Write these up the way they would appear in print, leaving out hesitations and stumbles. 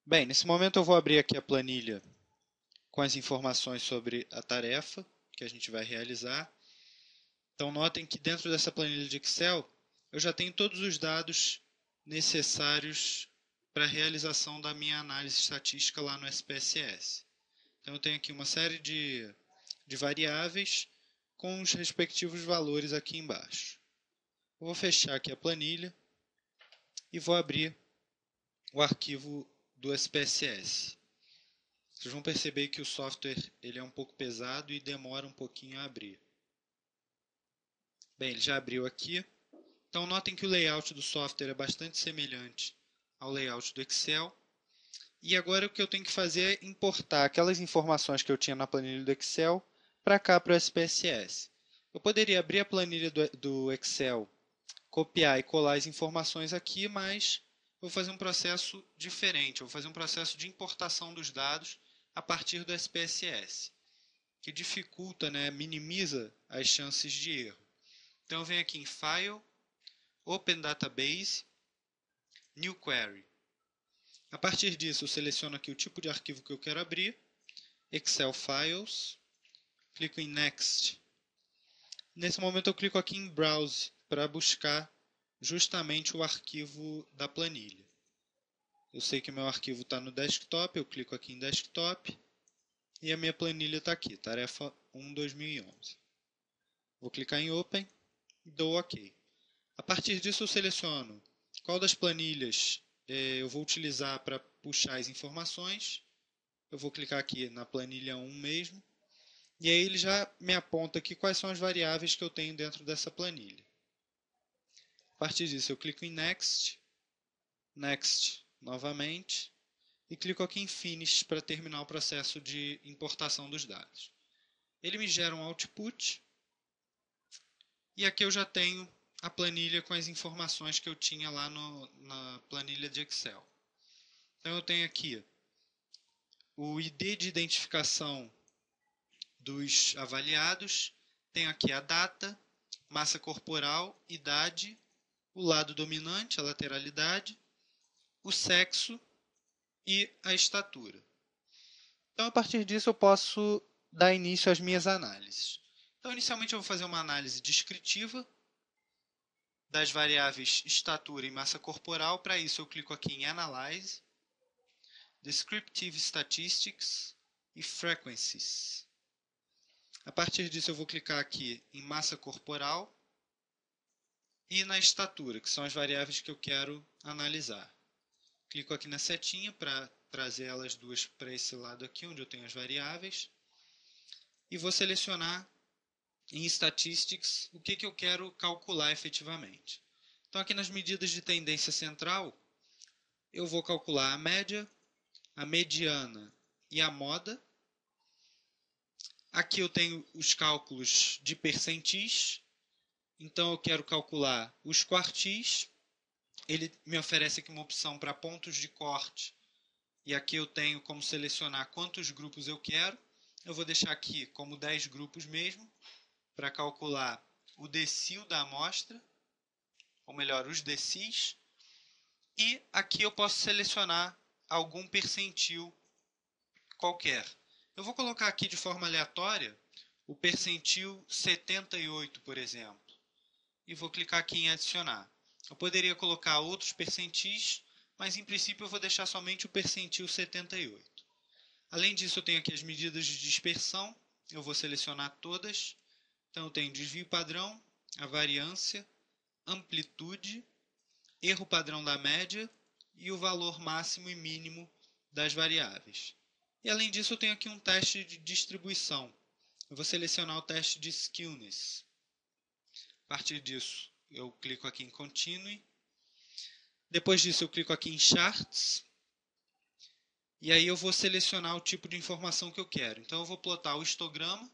Bem, nesse momento eu vou abrir aqui a planilha com as informações sobre a tarefa que a gente vai realizar. Então notem que dentro dessa planilha de Excel eu já tenho todos os dados necessários para a realização da minha análise estatística lá no SPSS. Então eu tenho aqui uma série de variáveis com os respectivos valores aqui embaixo. Eu vou fechar aqui a planilha e vou abrir o arquivo do SPSS. Vocês vão perceber que o software ele é um pouco pesado e demora um pouquinho a abrir. Bem, ele já abriu aqui. Então notem que o layout do software é bastante semelhante ao layout do Excel. E agora o que eu tenho que fazer é importar aquelas informações que eu tinha na planilha do Excel para cá para o SPSS. Eu poderia abrir a planilha do Excel, copiar e colar as informações aqui, mas vou fazer um processo diferente. Eu vou fazer um processo de importação dos dados a partir do SPSS, que dificulta, minimiza as chances de erro. Então eu venho aqui em File, Open Database, New Query. A partir disso eu seleciono aqui o tipo de arquivo que eu quero abrir, Excel Files, clico em Next. Nesse momento eu clico aqui em Browse para buscar justamente o arquivo da planilha. Eu sei que o meu arquivo está no desktop, eu clico aqui em Desktop e a minha planilha está aqui, tarefa 1/2011. Vou clicar em Open e dou OK. A partir disso eu seleciono qual das planilhas eu vou utilizar para puxar as informações. Eu vou clicar aqui na planilha 1 mesmo. E aí ele já me aponta aqui quais são as variáveis que eu tenho dentro dessa planilha. A partir disso eu clico em Next, Next novamente, e clico aqui em Finish para terminar o processo de importação dos dados. Ele me gera um output, e aqui eu já tenho a planilha com as informações que eu tinha lá na planilha de Excel. Então eu tenho aqui o ID de identificação dos avaliados, tenho aqui a data, massa corporal, idade, o lado dominante, a lateralidade, o sexo e a estatura. Então, a partir disso, eu posso dar início às minhas análises. Então, inicialmente, eu vou fazer uma análise descritiva das variáveis estatura e massa corporal. Para isso, eu clico aqui em Analyze, Descriptive Statistics e Frequencies. A partir disso, eu vou clicar aqui em massa corporal e na estatura, que são as variáveis que eu quero analisar. Clico aqui na setinha para trazer elas duas para esse lado aqui, onde eu tenho as variáveis. E vou selecionar em Statistics o que eu quero calcular efetivamente. Então, aqui nas medidas de tendência central, eu vou calcular a média, a mediana e a moda. Aqui eu tenho os cálculos de percentis. Então, eu quero calcular os quartis. Ele me oferece aqui uma opção para pontos de corte. E aqui eu tenho como selecionar quantos grupos eu quero. Eu vou deixar aqui como 10 grupos mesmo, para calcular o decil da amostra, ou melhor, os decis. E aqui eu posso selecionar algum percentil qualquer. Eu vou colocar aqui de forma aleatória o percentil 78, por exemplo. E vou clicar aqui em adicionar. Eu poderia colocar outros percentis, mas em princípio eu vou deixar somente o percentil 78. Além disso, eu tenho aqui as medidas de dispersão. Eu vou selecionar todas. Então, eu tenho desvio padrão, a variância, amplitude, erro padrão da média e o valor máximo e mínimo das variáveis. E além disso, eu tenho aqui um teste de distribuição. Eu vou selecionar o teste de Skewness. A partir disso, eu clico aqui em Continue. Depois disso, eu clico aqui em Charts. E aí eu vou selecionar o tipo de informação que eu quero. Então, eu vou plotar o histograma.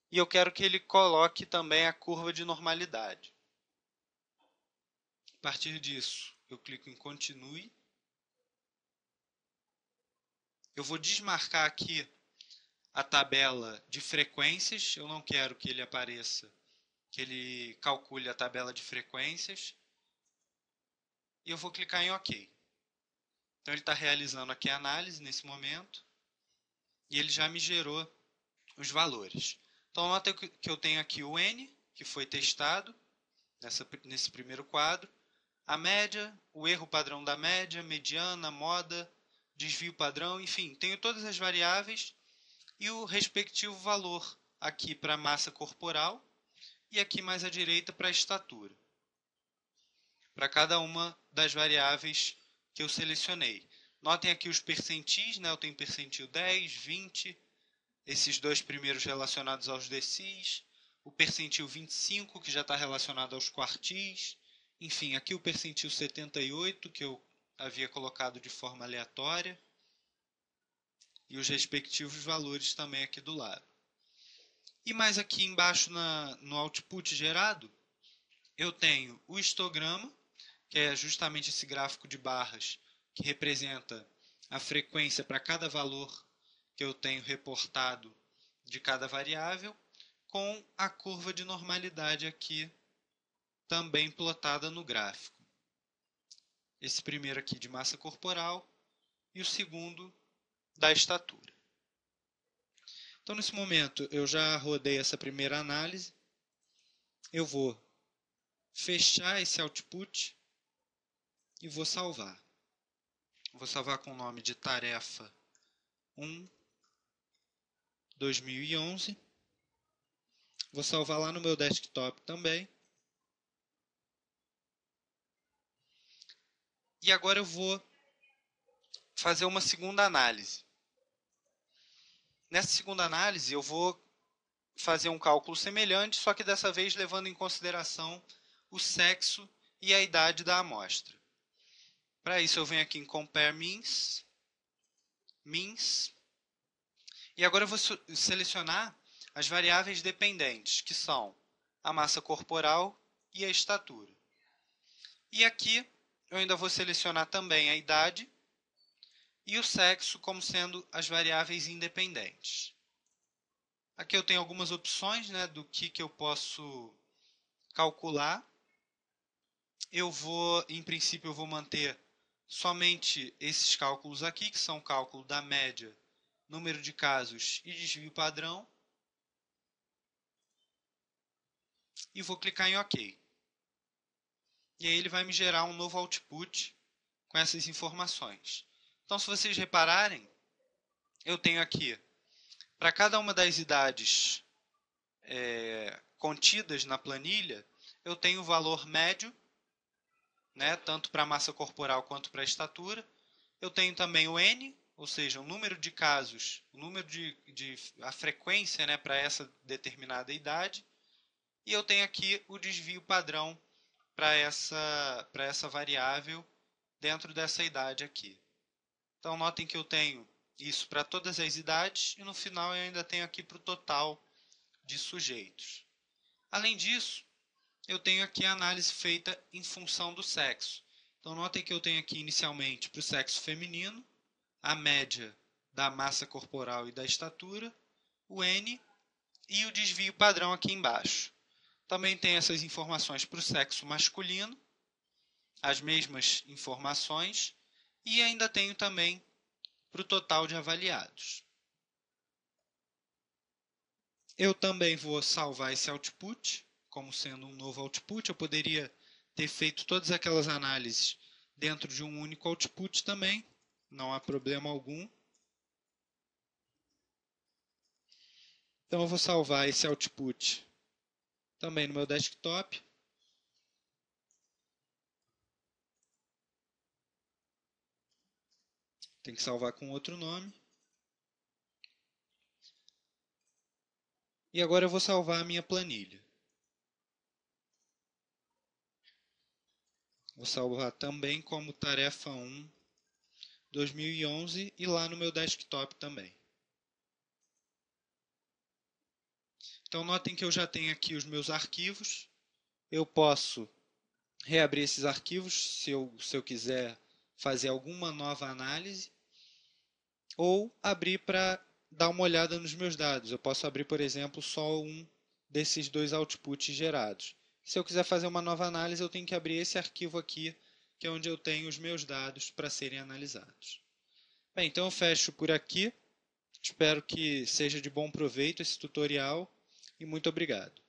E eu quero que ele coloque também a curva de normalidade. A partir disso, eu clico em Continue. Eu vou desmarcar aqui a tabela de frequências. Eu não quero que ele apareça, que ele calcule a tabela de frequências. E eu vou clicar em OK. Então ele está realizando aqui a análise nesse momento e ele já me gerou os valores. Então nota que eu tenho aqui o N, que foi testado nesse primeiro quadro, a média, o erro padrão da média, mediana, moda, desvio padrão, enfim, tenho todas as variáveis e o respectivo valor aqui para a massa corporal e aqui mais à direita para a estatura, para cada uma das variáveis que eu selecionei. Notem aqui os percentis, né? Eu tenho percentil 10, 20, esses dois primeiros relacionados aos decis, o percentil 25, que já está relacionado aos quartis, enfim, aqui o percentil 78, que eu havia colocado de forma aleatória, e os respectivos valores também aqui do lado. E mais aqui embaixo no output gerado, eu tenho o histograma, que é justamente esse gráfico de barras que representa a frequência para cada valor que eu tenho reportado de cada variável, com a curva de normalidade aqui também plotada no gráfico. Esse primeiro aqui de massa corporal e o segundo da estatura. Então, nesse momento, eu já rodei essa primeira análise. Eu vou fechar esse output e vou salvar. Vou salvar com o nome de tarefa 1 2011. Vou salvar lá no meu desktop também. E agora eu vou fazer uma segunda análise. Nessa segunda análise eu vou fazer um cálculo semelhante, só que dessa vez levando em consideração o sexo e a idade da amostra. Para isso eu venho aqui em Compare Means, e agora eu vou selecionar as variáveis dependentes, que são a massa corporal e a estatura. E aqui eu ainda vou selecionar também a idade e o sexo como sendo as variáveis independentes. Aqui eu tenho algumas opções, né, do que eu posso calcular. Em princípio, eu vou manter somente esses cálculos aqui, que são o cálculo da média, número de casos e desvio padrão. E vou clicar em OK. E aí ele vai me gerar um novo output com essas informações. Então, se vocês repararem, eu tenho aqui, para cada uma das idades contidas na planilha, eu tenho o valor médio, né, tanto para a massa corporal quanto para a estatura. Eu tenho também o N, ou seja, o número de casos, o número a frequência, né, para essa determinada idade. E eu tenho aqui o desvio padrão para essa variável dentro dessa idade aqui. Então, notem que eu tenho isso para todas as idades e no final eu ainda tenho aqui para o total de sujeitos. Além disso, eu tenho aqui a análise feita em função do sexo. Então, notem que eu tenho aqui inicialmente para o sexo feminino, a média da massa corporal e da estatura, o N e o desvio padrão aqui embaixo. Também tem essas informações para o sexo masculino, as mesmas informações, e ainda tenho também para o total de avaliados. Eu também vou salvar esse output como sendo um novo output. Eu poderia ter feito todas aquelas análises dentro de um único output também, não há problema algum. Então eu vou salvar esse output também no meu desktop. Tem que salvar com outro nome. E agora eu vou salvar a minha planilha. Vou salvar também como tarefa 1 2011 e lá no meu desktop também. Então notem que eu já tenho aqui os meus arquivos. Eu posso reabrir esses arquivos se eu quiser fazer alguma nova análise, ou abrir para dar uma olhada nos meus dados. Eu posso abrir, por exemplo, só um desses dois outputs gerados. Se eu quiser fazer uma nova análise, eu tenho que abrir esse arquivo aqui, que é onde eu tenho os meus dados para serem analisados. Bem, então eu fecho por aqui. Espero que seja de bom proveito esse tutorial e muito obrigado.